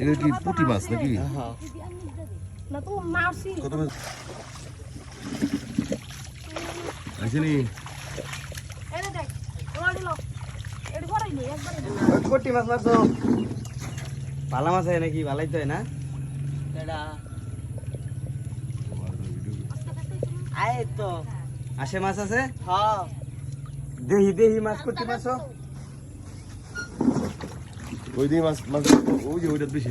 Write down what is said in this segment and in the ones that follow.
এটা কি পুঁটি মাছ নাকি? না তো মারছি কত মাছ আসেনি? এই দেখ ওড়ি লো এডি পড়াইনি একবার কোটি মাছ মারছো ভালো মাছ হয় নাকি? ভালোই তো হয় না এটা আয় তো আসে মাছ আছে। হ্যাঁ দেহি দেহি মাছ কোটি মাছ ওই দিয়ে মাছ মাছ ওই যে ওইটা বেশি।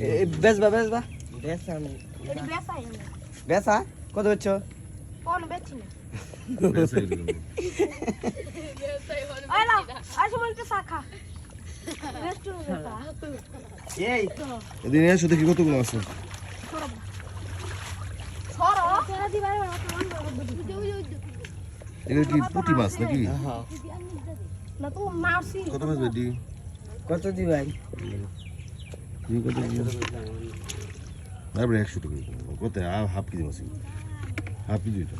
এই বেচবা বেচবা বেচা আমি এডি বেসাই বেচা কত হচ্ছ? কোন বেচছি না বেশি দিল। আইলা আসো বলতে শাখা রেস্টুরেন্ট এই এদিন এসে দেখি কতগুলো আছে। ছড়ো তেরা দিবারে এটা কি পুঁটি মাছ নাকি? হ্যাঁ না তো মারছি কত মাছ বেডি? কত দি ভাই? তুমি কত দিও? তারপরে 100 টাকা কত হাফ কেজি মাছ, হাফ কেজি এটা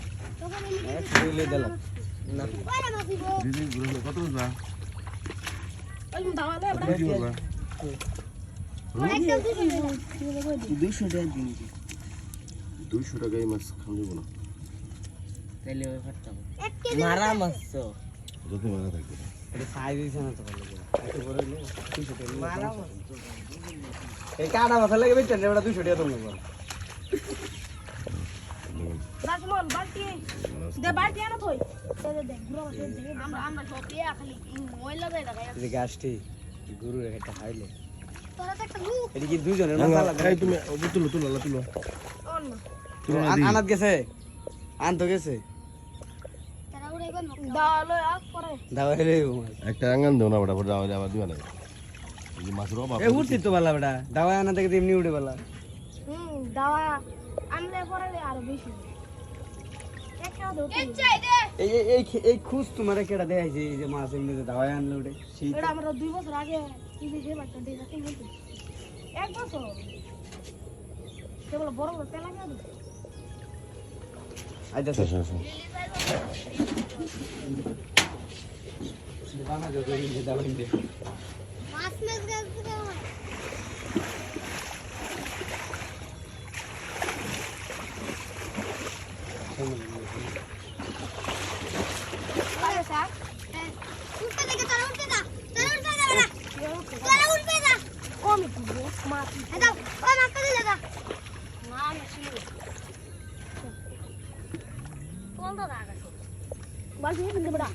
দিলে দিলাম না দিদি গুলো কত মাছ? ওই দাওয়ালে কত কেজি মাছ? একটা 200 টাকা দিন 200 টাকায় মাছ খাওয়া যাবে না। তাইলে ওই ফাটতাম মারা মাছ তো যত মারা থাকবে না। এটা সাইজ হইছে না তো ভালো করে এত বড় হইলো 200 টাকা মারা মাছ এই কাটা মাথা লাগে বেচছেন এটা 200 টাকা তুমি বল রাজমল বালতি দে বালতি আনো থই দে ঘুরো আমরা সব দিয়া খালি ময়লা দেয় লাগাই এই গাছটি গরু একটা খাইলে তোরা তো একটা লুক এটা কি দুজনের মাথা লাগা? এই তুমি তুলো তুলো আল্লাহ তুলো অন না তুলো না দি। আনাত গেছে আন তো গেছে তারা উড়াইবা না দাওয়ালে আক করে দাওয়াই রে একটা আঙ্গান দাও না বড় বড় আবার দিবা না। এই মাছের অভাব। এ উঠছি তো বালা বেটা দাওয়াই আনা থেকে এমনি উড়ে বালা দাওয়া আনলে পরে আর বেশি একটা দাও এই এই এই এই খুশ তোমারে কেডা দেখাইছে এই যে মাছ এমনি দাওয়াই আনলে উড়ে সেই এটা আমরা 2 বছর আগে টিভি যে বাচ্চা দেখা কিনতে এক বছর কেবল বড় বড় তেলা গেল আচ্ছা আচ্ছা আচ্ছা বানা যত এই দাওয়াই দে মাছ মাছ গাছ থেকে আরে স্যার উঠতে দেখে তারা উঠতে দা তারা উঠতে দা কমই তো মাছ দাও ওই মাছটা দিলে দা না না ছিল কোন দা রাখা বালতি নিতে বড়া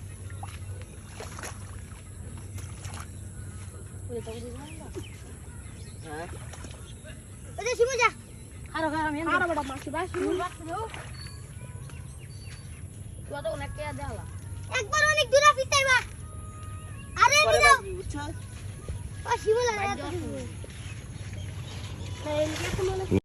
ওই তো বুঝি না হ্যাঁ ওই শিমু যা আরো আমি আরো বড় মাছ বাস শিমু বাস দাও তুই তো অনেক কে দেলা একবার অনেক দূরে ফিতাইবা আরে দিও ও শিমু লাগা তো এই